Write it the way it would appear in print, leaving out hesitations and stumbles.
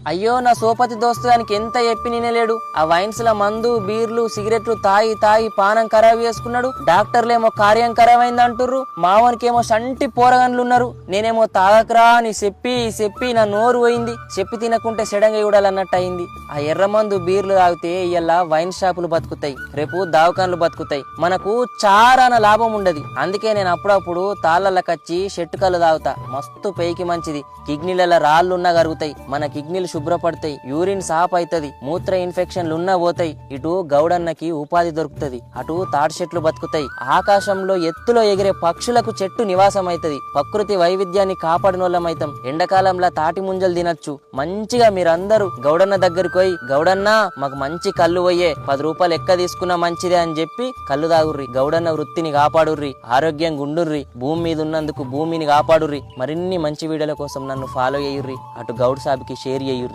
అయ్యో నా సోపతి దోస్తు దానికి ఎంత చెప్పి నినలేడు. ఆ వైన్స్ ల మందు బీర్లు సిగరెట్లు తాగి తాగి పానం ఖరాబ్ చేసుకున్నాడు. డాక్టర్లేమో కార్యం ఖరాబ్ అయింది అంటుర్రు. మావనికేమో సంటి పోరగన్లున్నారు. నేనేమో తాగకరా అని చెప్పి నా నోరు పోయింది. చెప్పి తినకుంటే సెడంగా చూడాలన్నట్టు అయింది. ఆ ఎర్ర మందు బీర్లు తాగితే ఇయ్యాల వైన్ షాపులు బతుకుతాయి, రేపు దావకాన్లు బతుకుతాయి, మనకు చారాన లాభం ఉండదు. అందుకే నేను అప్పుడప్పుడు తాళ్ళకచ్చి షెట్టుకలు తాగుతా. మస్తు పైకి మంచిది. కిడ్నీలలో రాళ్లున్నా కరుగుతాయి, మన కిడ్నీలు శుభ్రపడతాయి, యూరిన్ సాఫ్ అవుతుంది, మూత్ర ఇన్ఫెక్షన్లున్నా పోతాయి. ఇటు గౌడన్నకి ఉపాధి దొరుకుతుంది, అటు తాటి చెట్లు బతుకుతాయి. ఆకాశంలో ఎత్తులో ఎగిరే పక్షులకు చెట్టు నివాసం అవుతుంది. ప్రకృతి వైవిధ్యాన్ని కాపాడినోళ్ళమైతాం. ఎండాకాలంలో తాటి ముంజలు తినచ్చు. మంచిగా మీరందరూ గౌడన్న దగ్గరికి పోయి, గౌడన్న మాకు మంచి కళ్ళు పోయే 10 రూపాయలు ఎక్క తీసుకున్నా మంచిదే అని చెప్పి కళ్ళు తాగుర్రి. గౌడన్న వృత్తిని కాపాడుర్రి, ఆరోగ్యంగా ఉండుర్రి, భూమి మీద ఉన్నందుకు భూమిని కాపాడుర్రి. మరిన్ని మంచి వీడియోల కోసం నన్ను ఫాలో అయ్యుర్రి. అటు గౌడ్ సాబ్కి షేర్ చేయుర్రి.